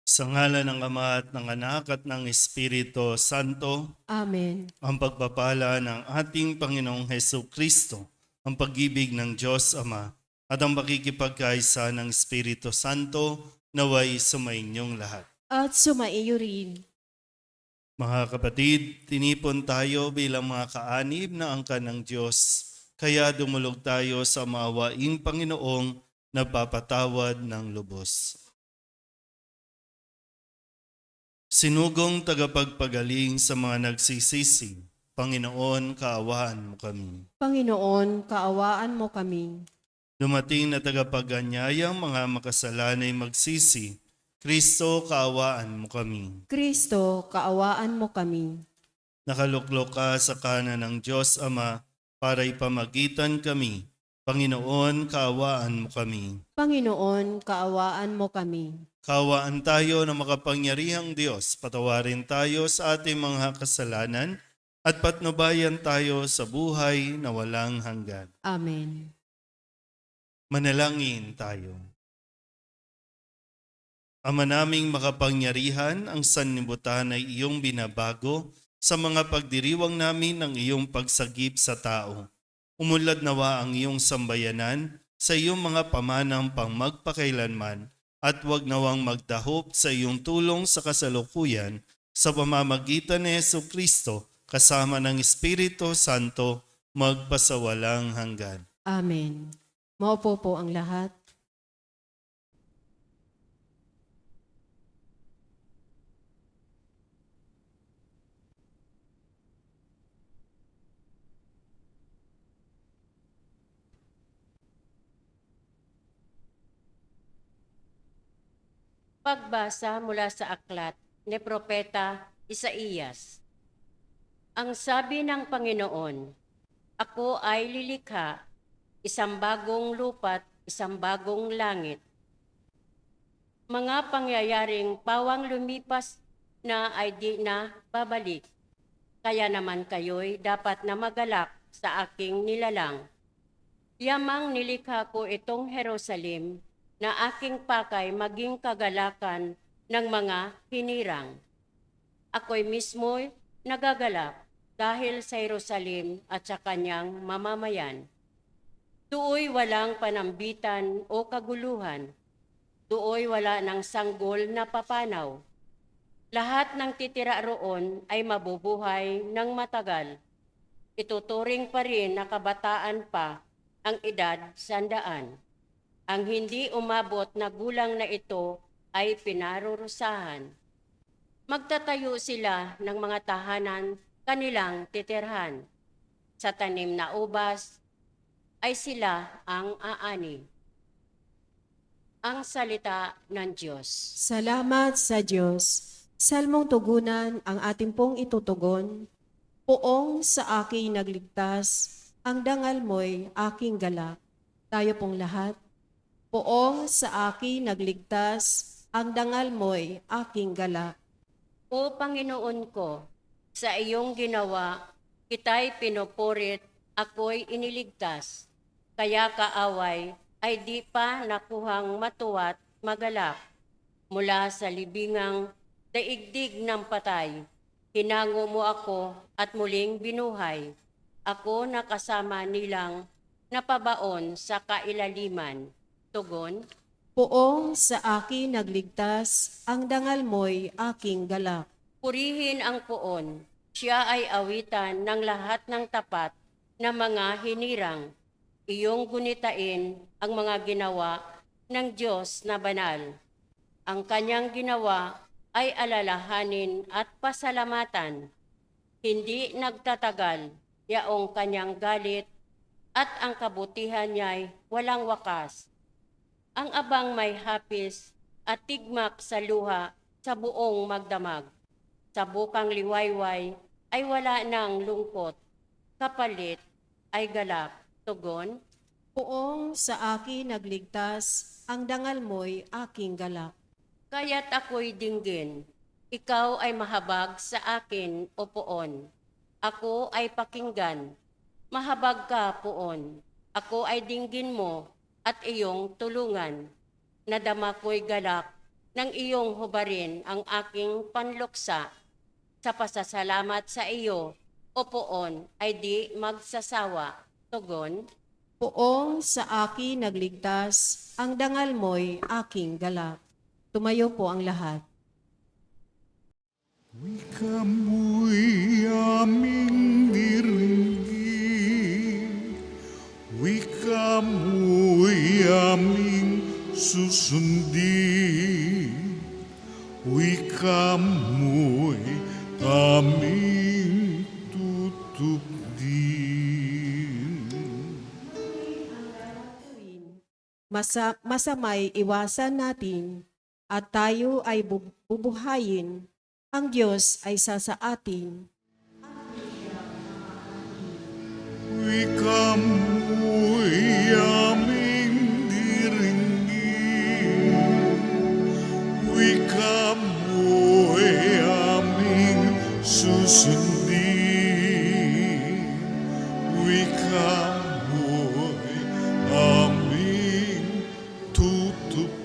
Sa ngalan ng Ama at ng Anak at ng Espiritu Santo, Amen. ang pagpapala ng ating Panginoong Hesus Kristo, ang pag-ibig ng Diyos Ama, at ang pakikipagkaisa ng Espiritu Santo naway sumainyong lahat. At sumaiyo rin. Mga kapatid, tinipon tayo bilang mga kaanib na angkan ng Diyos, kaya dumulog tayo sa maawaing Panginoong nagpapatawad ng lubos. Sinugong tagapagpagaling sa mga nagsisisi, Panginoon, kaawaan mo kami. Panginoon, kaawaan mo kami. Dumating na tagapaganyayang mga makasalanay magsisi, Kristo, kaawaan mo kami. Kristo, kaawaan mo kami. Nakaluklok ka sa kanan ng Diyos Ama para ipamagitan kami. Panginoon, kaawaan mo kami. Panginoon, kaawaan mo kami. Kaawaan tayo ng makapangyarihang Diyos, patawarin tayo sa ating mga kasalanan at patnubayan tayo sa buhay na walang hanggan. Amen. Manalangin tayo. Ama naming makapangyarihan, ang sanlibutan ay iyong binabago sa mga pagdiriwang namin ng iyong pagsagip sa tao. Umunlad nawa ang iyong sambayanan sa iyong mga pamanang pang magpakailanman at wag nawang magdahop sa iyong tulong sa kasalukuyan sa pamamagitan ni Jesucristo kasama ng Espiritu Santo magpasawalang hanggan. Amen. Maupo po ang lahat. Pagbasa mula sa aklat ni Propeta Isaías. Ang sabi ng Panginoon, ako ay lilikha, isang bagong lupa't isang bagong langit. Mga pangyayaring pawang lumipas na ay di na babalik. Kaya naman kayo'y dapat na magalak sa aking nilalang. Yamang nilikha ko itong Jerusalem na aking pakay maging kagalakan ng mga hinirang. Ako'y mismo'y nagagalak dahil sa Jerusalem at sa kanyang mamamayan. Dooy walang panambitan o kaguluhan. Dooy wala ng sanggol na papanaw. Lahat ng titira roon ay mabubuhay ng matagal. Ituturing pa rin na kabataan pa ang edad 100. Ang hindi umabot na gulang na ito ay pinarurusahan. Magtatayo sila ng mga tahanan kanilang titirhan. Sa tanim na ubas ay sila ang aani. Ang salita ng Diyos. Salamat sa Diyos. Salmong tugunan ang ating pong itutugon. Poong sa aking nagligtas, ang dangal mo'y aking galak. Tayo pong lahat. Poong sa akin nagligtas, ang dangal mo'y aking galak. O Panginoon ko, sa iyong ginawa, kita'y pinupurit, ako'y iniligtas. Kaya kaaway ay di pa nakuhang matuwa't magalak. Mula sa libingang daigdig ng patay, hinango mo ako at muling binuhay. Ako nakasama nilang napabaon sa kailaliman. Tugon, Poong sa akin nagligtas, ang dangal mo'y aking galak. purihin ang poon. Siya ay awitan ng lahat ng tapat na mga hinirang. Iyong gunitain ang mga ginawa ng Diyos na banal. Ang kanyang ginawa ay alalahanin at pasalamatan. Hindi nagtatagal yaong kanyang galit at ang kabutihan niya'y walang wakas. Ang abang may hapis at tigmak sa luha sa buong magdamag. Sa bukang liwayway ay wala ng lungkot, kapalit ay galak. Tugon, Poong sa akin nagligtas, ang dangal mo'y aking galak. kaya't ako'y dinggin, ikaw ay mahabag sa akin o poon. Ako ay pakinggan, mahabag ka poon. Ako ay dinggin mo at iyong tulungan. Nadama ko'y galak ng iyong hubarin ang aking panluksa sa pasasalamat sa iyo, o poon ay di magsasawa. Tugon, Poong sa akin nagligtas, ang dangal mo'y aking galak. Tumayo po ang lahat. Kamu'y aming diringgin, kamu'y aming susundin, kamu'y aming tutupdin. Masamay iwasan natin at tayo ay bubuhayin. Ang Diyos ay sa atin. Kamu'y aming diringgin, kamu'y aming susundin, kamu'y aming tutupdin.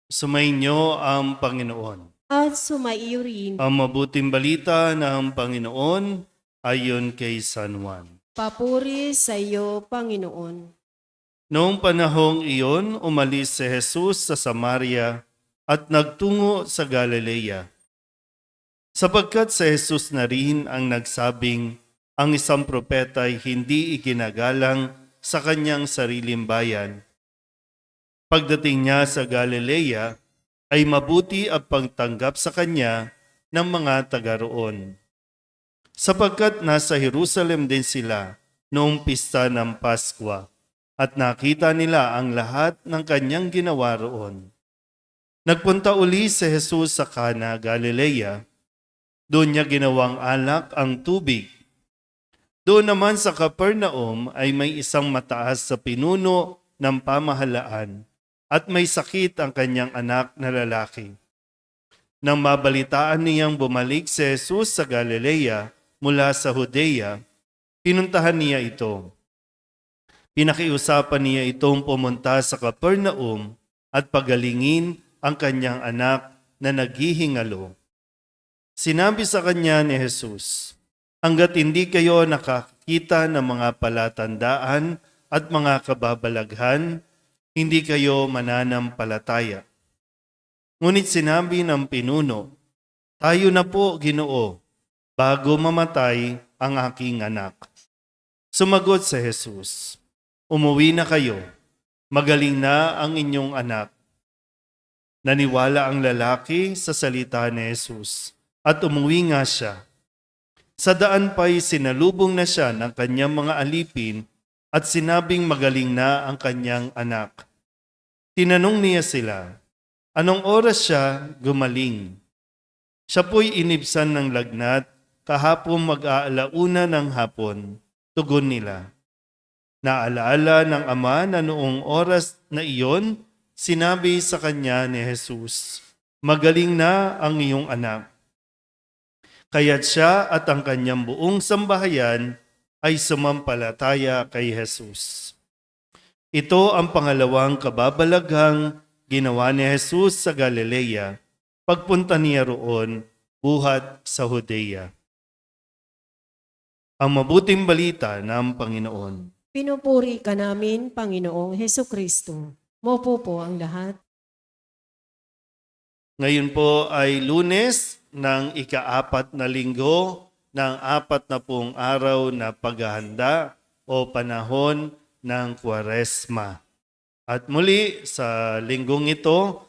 Sumainyo ang Panginoon. At sumaiyo rin. Ang mabuting balita ng Panginoon ayon kay San Juan. Papuri sa iyo, Panginoon. Noong panahong iyon, umalis si Jesus sa Samaria at nagtungo sa Galilea. Sapagkat si Jesus na rin ang nagsabing ang isang propeta ay hindi iginagalang sa kanyang sariling bayan. Pagdating niya sa Galilea, ay mabuti ang pagtanggap sa kanya ng mga taga roon. Sapagkat nasa Jerusalem din sila noong pista ng Paskwa at nakita nila ang lahat ng kanyang ginawa roon. Nagpunta uli si Jesus sa Cana, Galilea. Doon niya ginawang alak ang tubig. Doon naman sa Capernaum ay may isang mataas sa pinuno ng pamahalaan at may sakit ang kanyang anak na lalaki. Nang mabalitaan niyang bumalik si Jesus sa Galilea mula sa Judea, pinuntahan niya ito. Pinakiusapan niya itong pumunta sa Capernaum at pagalingin ang kanyang anak na naghihingalo. Sinabi sa kanya ni Jesus, hanggat hindi kayo nakakita ng mga palatandaan at mga kababalaghan, hindi kayo mananampalataya. Ngunit sinabi ng pinuno, tayo na po, Ginoo, bago mamatay ang aking anak. Sumagot si Jesus, umuwi na kayo, magaling na ang inyong anak. Naniwala ang lalaki sa salita ni Jesus at umuwi nga siya. Sa daan pa'y sinalubong na siya ng kanyang mga alipin at sinabing magaling na ang kanyang anak. Tinanong niya sila, anong oras siya gumaling? Siya po'y inibsan ng lagnat kahapon mag-aalauna ng hapon. Tugon nila. Naalaala ng ama na noong oras na iyon, sinabi sa kanya ni Jesus, magaling na ang iyong anak. Kaya't siya at ang kanyang buong sambahayan ay sumampalataya kay Jesus. Ito ang pangalawang kababalaghang ginawa ni Jesus sa Galilea, pagpunta niya roon, buhat sa Judea. Ang mabuting balita ng Panginoon. Pinupuri ka namin, Panginoong Hesukristo. Mopo po ang lahat. Ngayon po ay Lunes ng ika-4 na linggo ng 40 araw na paghahanda o panahon ng Kwaresma. At muli sa linggong ito,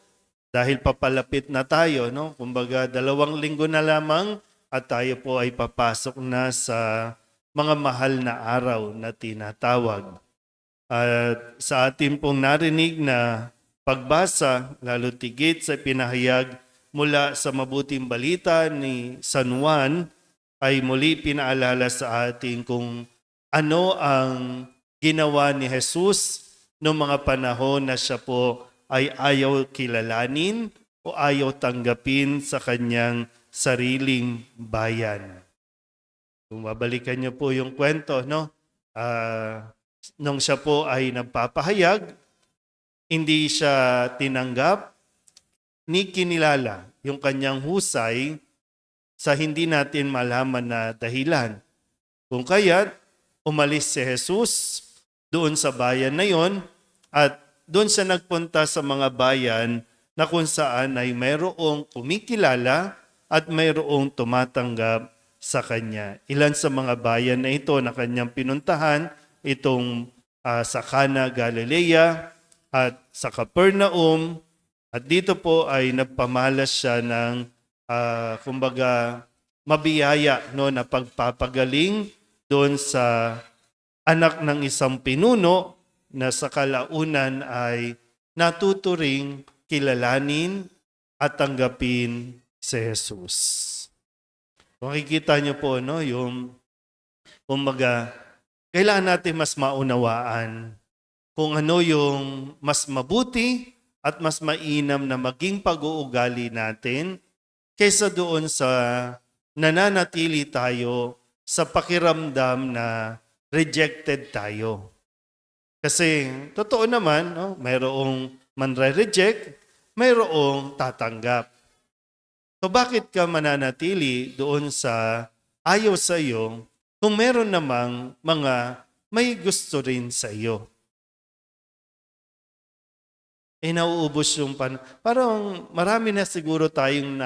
dahil papalapit na tayo, kumbaga 2 linggo na lamang at tayo po ay papasok na sa mga mahal na araw na tinatawag. At sa ating pong narinig na pagbasa, lalo tigit sa pinahayag mula sa mabuting balita ni San Juan, ay muli pinaalala sa atin kung ano ang ginawa ni Jesus noong mga panahon na siya po ay ayaw kilalanin o ayaw tanggapin sa kanyang sariling bayan. Kung babalikan niyo po yung kwento, nung siya po ay nagpapahayag, Hindi siya tinanggap ni kinilala yung kanyang husay sa hindi natin malaman na dahilan. Kung kaya't umalis si Jesus doon sa bayan na yon at doon siya nagpunta sa mga bayan na kung saan ay mayroong kumikilala at mayroong tumatanggap sa kanya. Ilan sa mga bayan na ito na kanyang pinuntahan, itong sa Cana, Galilea at sa Capernaum, at dito po ay nagpamalas siya ng kumbaga mabiyaya no, na pagpapagaling doon sa anak ng isang pinuno na sa kalaunan ay natuturing kilalanin at tanggapin si Jesus. Makikita niyo po no, yung kumbaga kailangan natin mas maunawaan kung ano yung mas mabuti at mas mainam na maging pag-uugali natin kaysa doon sa nananatili tayo sa pakiramdam na rejected tayo. Kasi totoo naman, no, mayroong manre-reject, mayroong tatanggap. So bakit ka mananatili doon sa ayaw sa iyo kung meron namang mga may gusto rin sa iyo? Nauubos yung parang marami na siguro tayong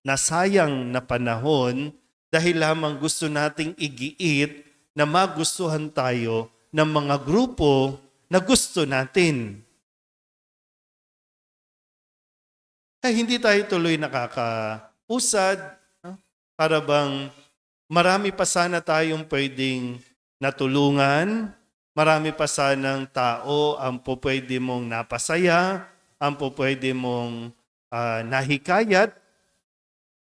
nasayang na panahon dahil lamang gusto nating igiit na magustuhan tayo ng mga grupo na gusto natin. Hindi tayo tuloy nakakausad. No? Para bang marami pa sana tayong pwedeng natulungan, marami pa sanang tao ang pwede mong napasaya, ang pwede mong nahikayat,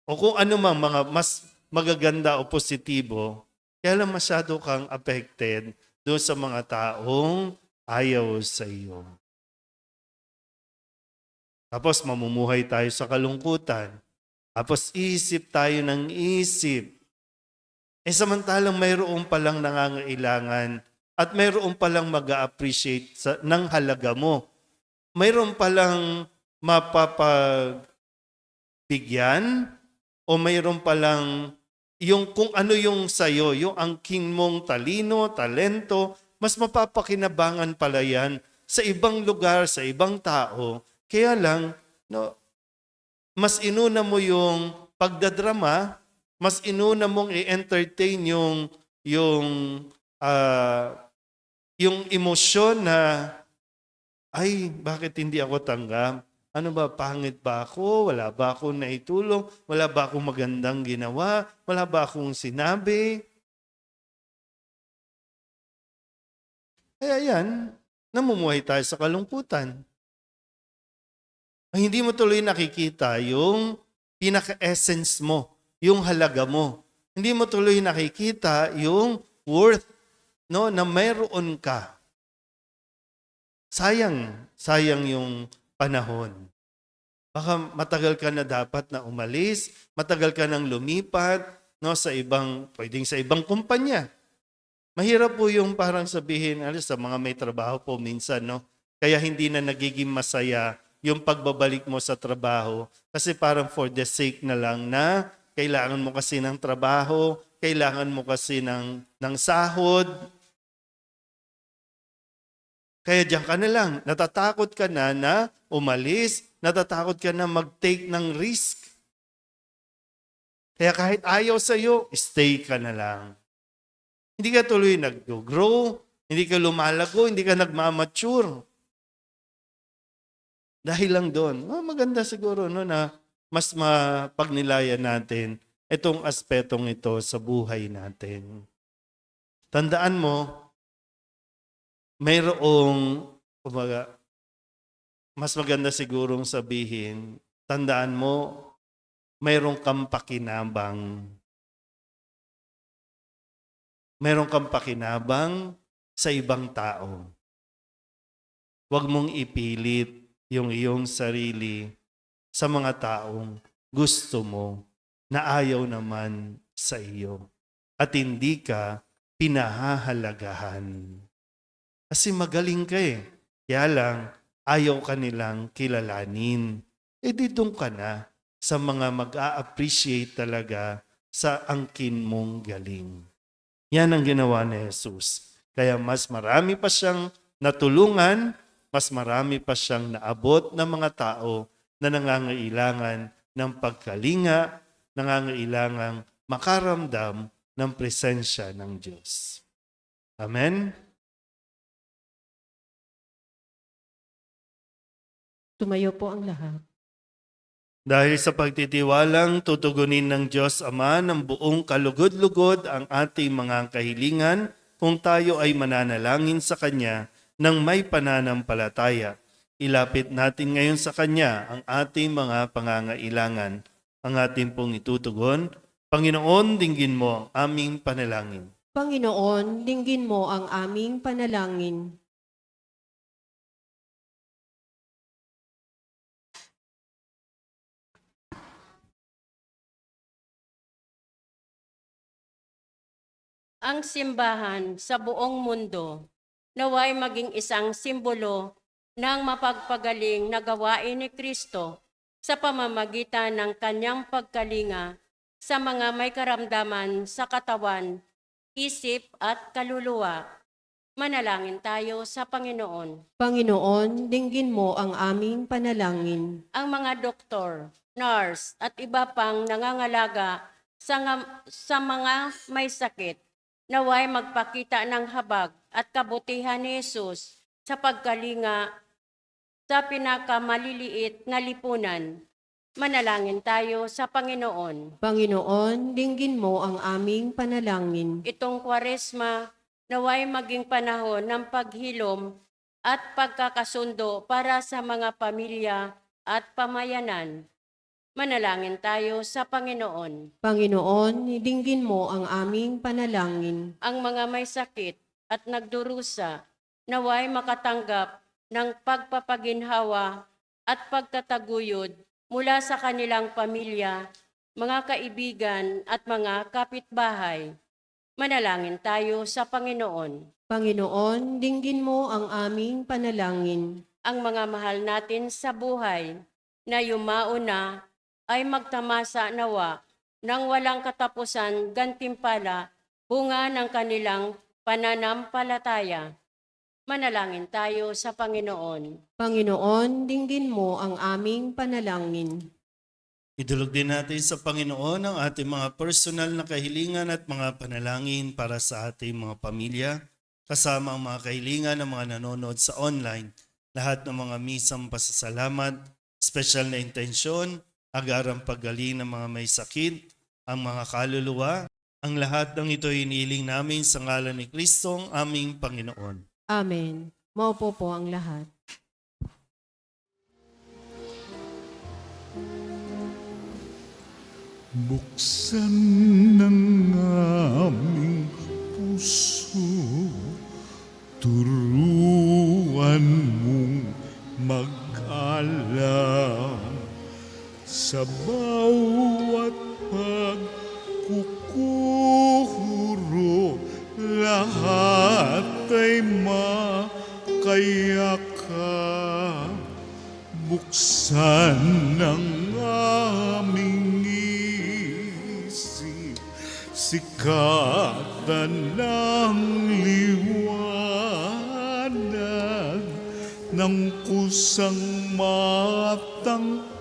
o kung ano mang mga mas magaganda o positibo, kaya lang masyado kang affected doon sa mga taong ayaw sa iyo. Tapos mamumuhay tayo sa kalungkutan. Tapos isip tayo ng isip. Samantalang mayroon palang nangangailangan at mayroon palang mag-appreciate ng halaga mo. Mayroon palang mapapagbigyan o mayroon palang yung kung ano yung sayo, yung angking mong talino, talento, mas mapapakinabangan pala yan sa ibang lugar, sa ibang tao. Kaya lang, no, mas inuna mo yung pagdadrama, mas inuna mong i-entertain yung emosyon na, ay, bakit hindi ako tanggap? Ano ba, pangit ba ako? Wala ba akong naitulong? Wala ba akong magandang ginawa? Wala ba akong sinabi? Kaya yan, namumuhay tayo sa kalungkutan. Hindi mo tuloy nakikita yung pinaka-essence mo, yung halaga mo. Hindi mo tuloy nakikita yung worth, no, na mayroon ka. Sayang yung panahon. Baka matagal ka na dapat na umalis, matagal ka nang lumipat, no, pwedeng sa ibang kumpanya. Mahirap po yung parang sabihin, sa mga may trabaho po minsan, no, kaya hindi na nagiging masaya yung pagbabalik mo sa trabaho kasi parang for the sake na lang na kailangan mo kasi ng trabaho, kailangan mo kasi ng sahod. Kaya diyan ka na lang, natatakot ka na umalis, natatakot ka na mag-take ng risk. Kaya kahit ayaw sa'yo, stay ka na lang. Hindi ka tuloy nag-grow, hindi ka lumalago, hindi ka nagmamature. Dahil lang doon, maganda siguro no, na mas mapagnilayan natin itong aspetong ito sa buhay natin. Tandaan mo, mayroong, mas maganda sigurong sabihin, tandaan mo, mayroong kang pakinabang. Mayroong kang pakinabang sa ibang tao. Huwag mong ipilit yung iyong sarili sa mga taong gusto mo na ayaw naman sa iyo at hindi ka pinahahalagahan. Kasi magaling ka eh. Kaya lang, ayaw ka nilang kilalanin. E di doon ka na sa mga mag-a-appreciate talaga sa angkin mong galing. Yan ang ginawa ni Jesus. Kaya mas marami pa siyang natulungan, mas marami pa siyang naabot ng mga tao na nangangailangan ng pagkalinga, nangangailangang makaramdam ng presensya ng Diyos. Amen? Tumayo po ang lahat. Dahil sa pagtitiwalang tutugunin ng Diyos Ama ng buong kalugod-lugod ang ating mga kahilingan kung tayo ay mananalangin sa Kanya ng may pananampalataya. Ilapit natin ngayon sa Kanya ang ating mga pangangailangan. Ang ating pong itutugon, Panginoon, dinggin mo ang aming panalangin. Panginoon, dinggin mo ang aming panalangin. Ang simbahan sa buong mundo naway maging isang simbolo ng mapagpagaling na gawain ni Kristo sa pamamagitan ng kanyang pagkalinga sa mga may karamdaman sa katawan, isip at kaluluwa. Manalangin tayo sa Panginoon. Panginoon, dinggin mo ang aming panalangin. Ang mga doktor, nurse at iba pang nangangalaga sa mga may sakit, naway magpakita ng habag at kabutihan ni Jesus sa pagkalinga sa pinakamaliliit na lipunan. Manalangin tayo sa Panginoon. Panginoon, dinggin mo ang aming panalangin. Itong Kwaresma, naway maging panahon ng paghilom at pagkakasundo para sa mga pamilya at pamayanan. Manalangin tayo sa Panginoon. Panginoon, dinggin mo ang aming panalangin. Ang mga may sakit at nagdurusa, naway makatanggap ng pagpapaginhawa at pagtataguyod mula sa kanilang pamilya, mga kaibigan at mga kapitbahay. Manalangin tayo sa Panginoon. Panginoon, dinggin mo ang aming panalangin. Ang mga mahal natin sa buhay na yumao na ay magtamasa nawa ng walang katapusan gantimpala bunga ng kanilang pananampalataya. Manalangin tayo sa Panginoon. Panginoon, dinggin mo ang aming panalangin. Idulog din natin sa Panginoon ang ating mga personal na kahilingan at mga panalangin para sa ating mga pamilya, kasama ang mga kahilingan ng mga nanonood sa online, lahat ng mga misang pasasalamat, special na intensyon, agarang paggaling ng mga may sakit, ang mga kaluluwa, ang lahat ng ito hinihiling namin sa ngalan ni Kristo, ang aming Panginoon. Amen. Maupo po ang lahat. Buksan ng aming puso, turuan mong mag-alam sa bawat pagkukuro, lahat ay makayakap. Buksan ng aming isip, sikatan ng liwanag ng kusang matangkilik,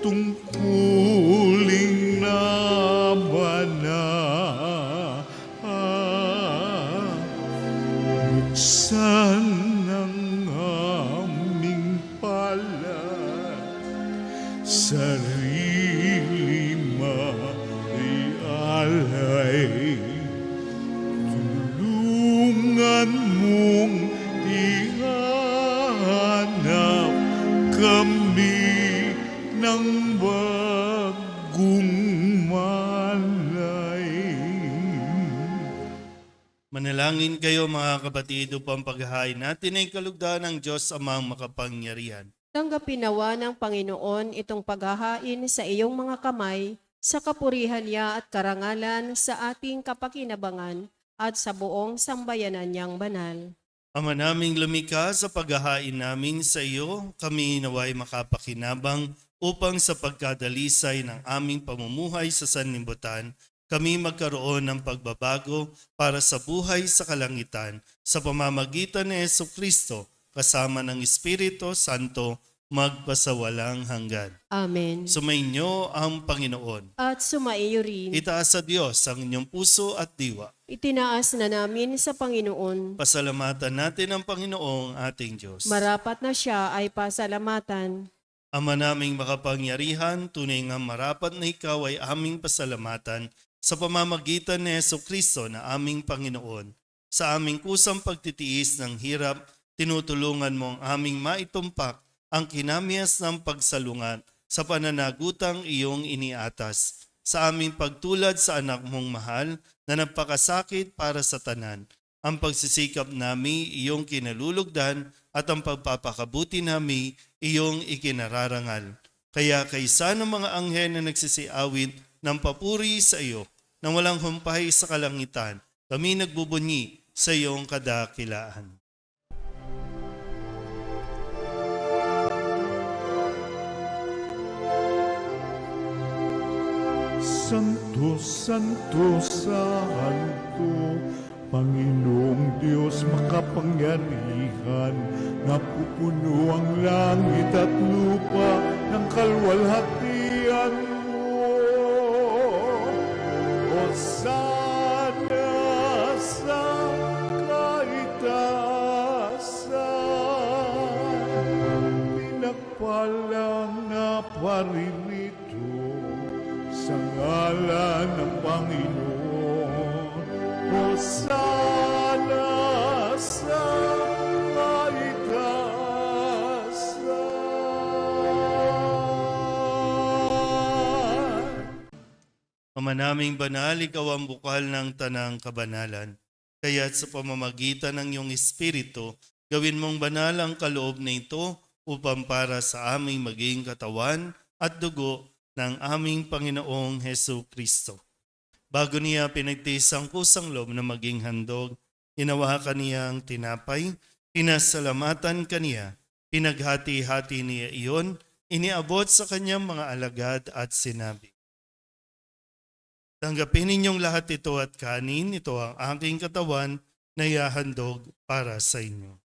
tungkuling naman na buksan ng aming palad, sarili maialay, tulungan mong ihanap kami ng bagong malay. Manalangin kayo mga kapatid upang paghahain natin ay kalugdan ng Diyos Amang makapangyarihan. Tanggapin nawa ng Panginoon itong paghahain sa iyong mga kamay, sa kapurihan niya at karangalan sa ating kapakinabangan at sa buong sambayanan niyang banal. Ama naming lumikha, sa paghahain namin sa iyo, kami naway makapakinabang upang sa pagkadalisay ng aming pamumuhay sa sanlibutan, kami magkaroon ng pagbabago para sa buhay sa kalangitan sa pamamagitan ni Jesucristo kasama ng Espiritu Santo magpasawalang hanggan. Amen. Sumainyo ang Panginoon. At sumaiyo rin. Itaas sa Diyos ang inyong puso at diwa. Itinaas na namin sa Panginoon. Pasalamatan natin ang Panginoong ating Diyos. Marapat na siya ay pasalamatan. Ama naming makapangyarihan, tunay nga marapat na ikaw ay aming pasalamatan sa pamamagitan ni Jesucristo na aming Panginoon. Sa aming kusang pagtitiis ng hirap, tinutulungan mo ang aming maitumpak ang kinamyas ng pagsalungat sa pananagutang iyong iniatas. Sa aming pagtulad sa anak mong mahal na nagpakasakit para sa tanan, ang pagsisikap nami iyong kinalulugdan at ang pagpapakabuti nami iyong ikinararangal. Kaya kaysa ng mga anghel na nagsisiawit ng papuri sa iyo, na walang humpay sa kalangitan, kami nagbubunyi sa iyong kadakilaan. Santo, Santo, Santo, Panginoong Diyos makapangyarihan, napupuno ang langit at lupa ng kalwalhatian mo. Hosana sa kaitaasan, pinagpalang na paririto sa ngalan ng Panginoon. Hosana sa kaitaasan. Ama naming banal, ikaw ang bukal ng tanang kabanalan. Kaya't sa pamamagitan ng iyong Espiritu, gawin mong banal ang kaloob na ito upang para sa aming maging katawan at dugo ng aming Panginoong Hesu Kristo. Bago niya pinagtiis ang kusang loob na maging handog, hinawakan niya ang tinapay, pinasalamatan kaniya, pinaghati-hati niya iyon, iniabot sa kanyang mga alagad at sinabi, "Tanggapin ninyong lahat ito at kanin, ito ang aking katawan na ihahandog para sa inyo."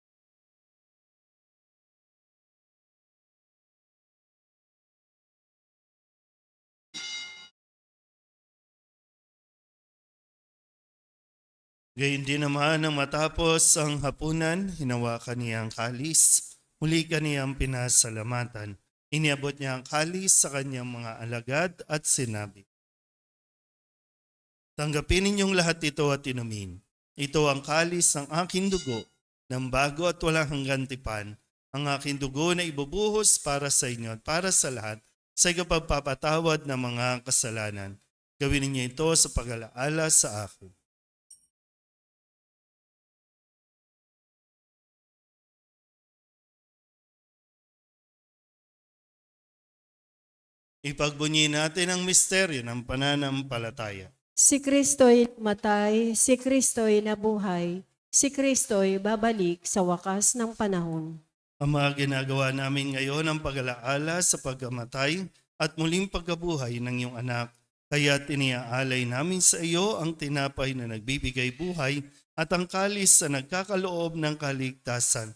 Gayun din naman nang matapos ang hapunan, hinawakan niya ang kalis, muli kaniyang pinasalamatan. Iniabot niya ang kalis sa kanyang mga alagad at sinabi, "Tanggapin ninyong lahat ito at inumin. Ito ang kalis ng aking dugo, ng bago at walang hanggan tipan, ang aking dugo na ibubuhos para sa inyo at para sa lahat sa ikapagpapatawad ng mga kasalanan. Gawin ninyo ito sa pag-alaala sa akin." Ipagbunyi natin ang misteryo ng pananampalataya. Si Kristo'y matay, si Kristo'y nabuhay, si Kristo'y babalik sa wakas ng panahon. Ama, ginagawa namin ngayon ang pag-alaala sa pagkamatay at muling pagkabuhay ng iyong anak. Kaya tiniaalay namin sa iyo ang tinapay na nagbibigay buhay at ang kalis na nagkakaloob ng kaligtasan.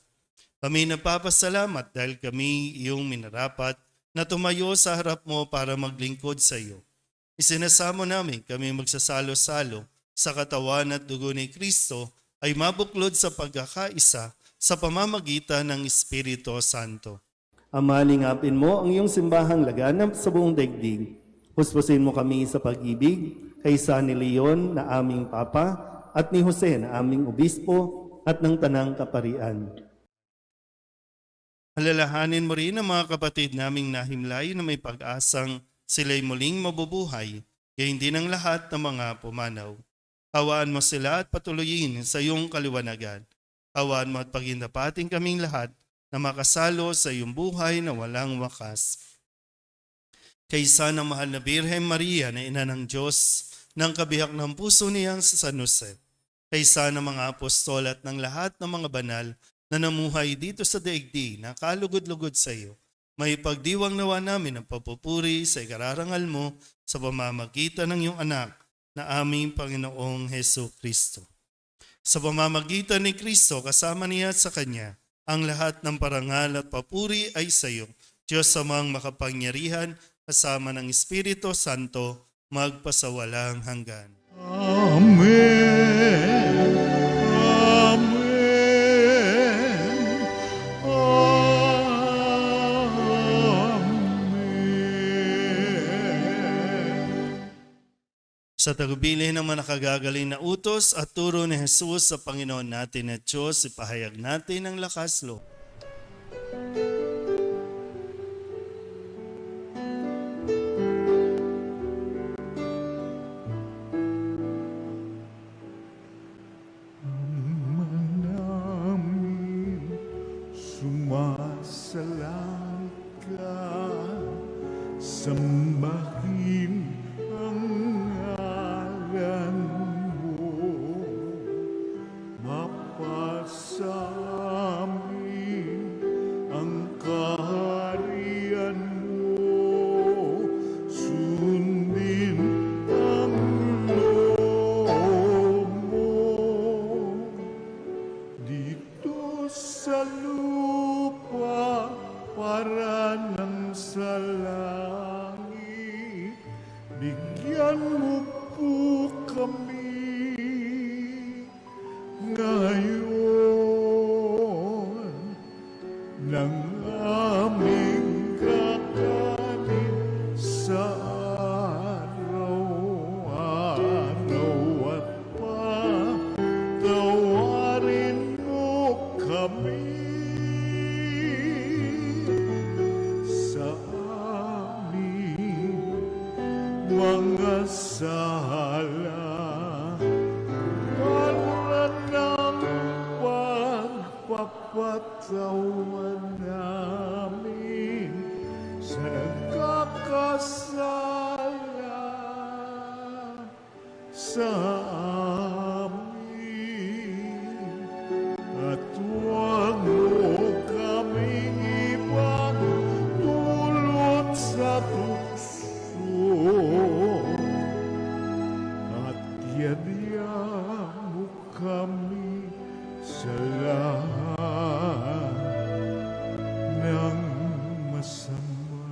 Kami napapasalamat dahil kami iyong minarapat na tumayo sa harap mo para maglingkod sa iyo. Isinasamo namin kami magsasalo-salo sa katawan at dugo ni Kristo ay mabuklod sa pagkakaisa sa pamamagitan ng Espiritu Santo. Ama, lingapin mo ang iyong simbahang laganap sa buong daigdig. Huspusin mo kami sa pag-ibig kay San Leon na aming Papa at ni Jose na aming Obispo at ng Tanang Kaparian. Alalahanin mo rin ang mga kapatid naming nahimlay na may pag-asang sila'y muling mabubuhay, gayon din ang lahat ng mga pumanaw. Hawaan mo sila at patuloyin sa iyong kaliwanagan. Hawaan mo at pagindapating kaming lahat na makasalo sa iyong buhay na walang wakas. Kaysa ng mahal na Birhen Maria na ina ng Diyos, ng kabiyak ng puso niyang sa San Jose, kaysa ng mga apostol at ng lahat ng mga banal na namuhay dito sa daigdig na kalugod-lugod sa iyo. May pagdiwang nawa namin ang papupuri sa ikararangal mo sa pamamagitan ng iyong anak na aming Panginoong Heso Kristo. Sa pamamagitan ni Kristo kasama niya at sa Kanya, ang lahat ng parangal at papuri ay sa iyo, Diyos amang makapangyarihan, kasama ng Espiritu Santo, magpasawalang hanggan. Amen. Amen. Amen. Sa tagubilin ng mga nakagagaling na utos at turo ni Jesus sa Panginoon natin at Diyos, ipahayag natin ang lakas loob. Namin sumasalang ka, sambahin ang ngalan mo, mapasamin ang kaharian mo, sundin ang loob mo. Dito sa lupa para nang sa langit, bigyan mo po kami ngayon ng aming kakanin sa araw-araw at patawarin mo kami sa aming mga sala para ng pagpapatawa namin sa nagkakasala sa amin. At huwag mo kaming ibang dulot sa tukso, at yadya mo kami sa lahat ng masama.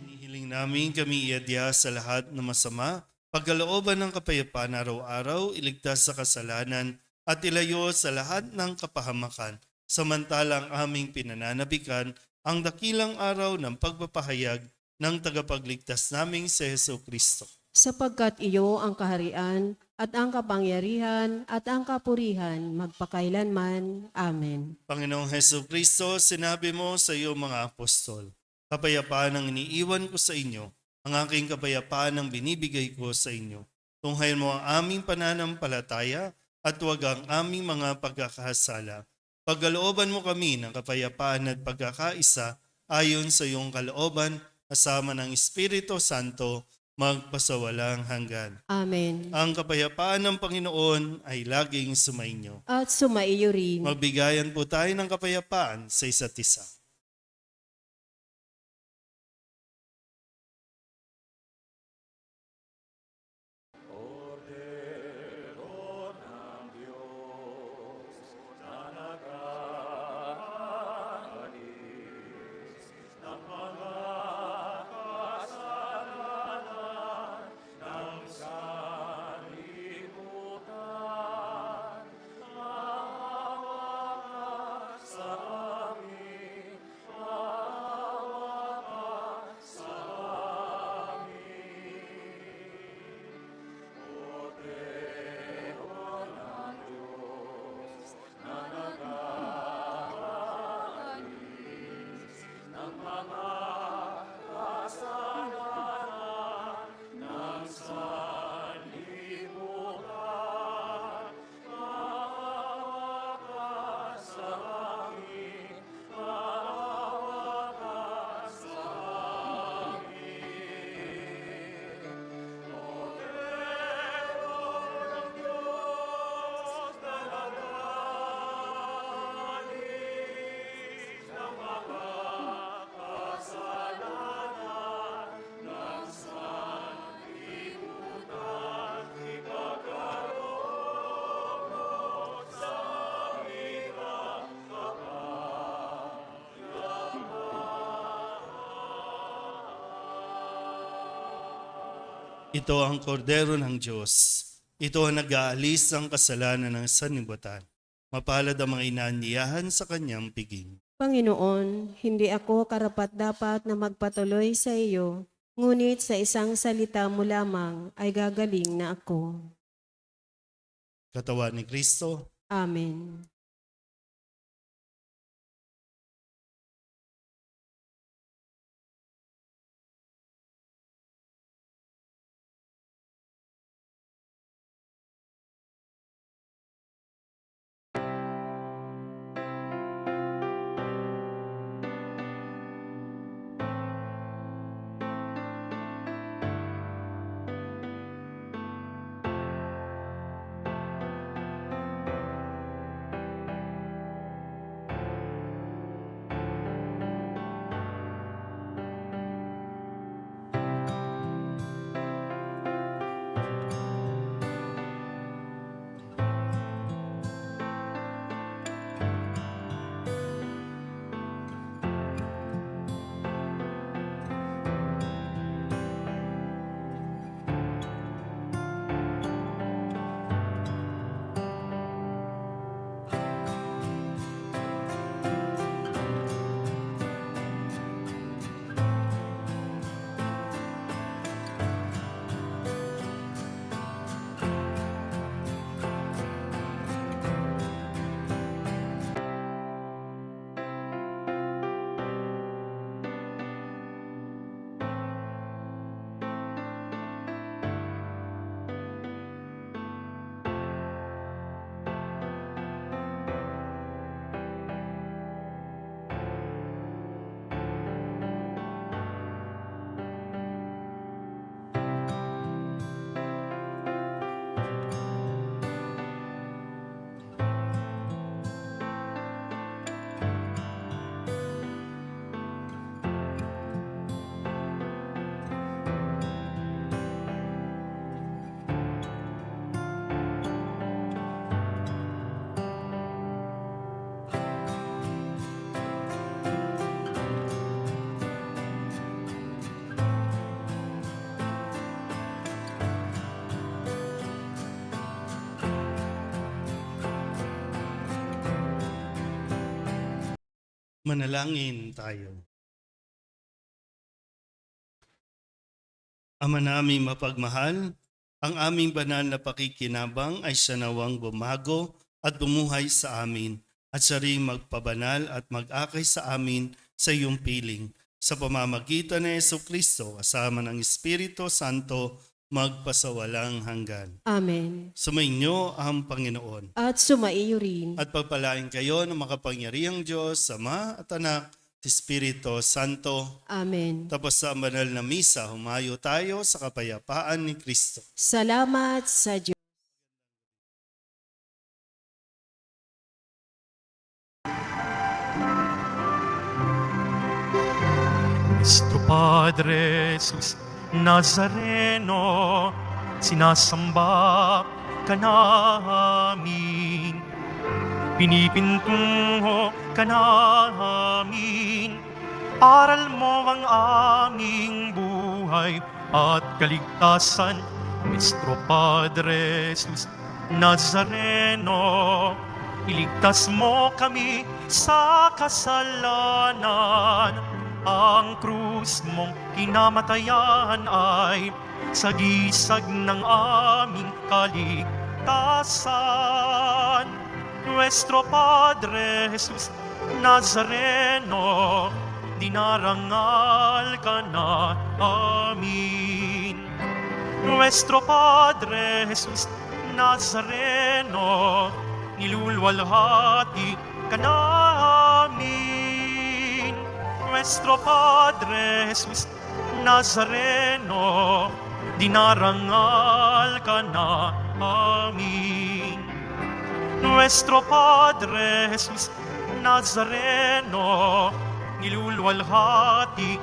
Hinihiling namin kami iadya sa lahat ng masama, pagkalooban ng kapayapaan araw-araw, iligtas sa kasalanan, at ilayo sa lahat ng kapahamakan, samantalang aming pinananabikan ang dakilang araw ng pagpapahayag ng tagapagligtas naming si Heso Kristo. Sapagkat iyo ang kaharian at ang kapangyarihan at ang kapurihan magpakailanman. Amen. Panginoong Heso Kristo, sinabi mo sa iyo mga apostol, kapayapaan ang iniiwan ko sa inyo, ang aking kapayapaan ang binibigay ko sa inyo. Tunghayin mo ang aming pananampalataya at huwag ang aming mga pagkakasala. Pagkalooban mo kami ng kapayapaan at pagkakaisa ayon sa iyong kalooban, kasama ng Espiritu Santo, magpasawalang hanggan. Amen. Ang kapayapaan ng Panginoon ay laging sumainyo. At sumaiyo rin. Magbigayan po tayo ng kapayapaan sa isa't isa. Ito ang kordero ng Diyos. Ito ang nag-aalis ng kasalanan ng sanlibutan. Mapalad ang mga inaanyayahan sa kanyang piging. Panginoon, hindi ako karapat-dapat na magpatuloy sa iyo, ngunit sa isang salita mo lamang ay gagaling na ako. Katawan ni Kristo. Amen. Manalangin tayo. Ama naming mapagmahal, ang aming banal na pakikinabang ay siya nawang bumago at bumuhay sa amin at siya ring magpabanal at mag-akay sa amin sa iyong piling. Sa pamamagitan ni Jesucristo, kasama ng Espiritu Santo, magpasawalang hanggan. Amen. Sumainyo ang Panginoon. At sumaiyo rin. At pagpalain kayo ng makapangyarihang Diyos, Ama at Anak, at Espiritu Santo. Amen. Tapos sa banal na misa, humayo tayo sa kapayapaan ni Kristo. Salamat sa Diyos. Nuestro Padre Jesus Nazareno, sinasamba ka namin, pinipintungo ka namin, aral mo ang aming buhay at kaligtasan. Nuestro Padre Jesus Nazareno, iligtas mo kami sa kasalanan. Ang krus mong kinamatayan ay sagisag ng aming kaligtasan. Nuestro Padre Jesus Nazareno, dinarangal ka na amin. Nuestro Padre Jesus Nazareno, nilulwalhati ka namin. Nuestro Padre Jesus Nazareno, dinarangal ka na amin. Nuestro Padre Jesus Nazareno, nilulwalhati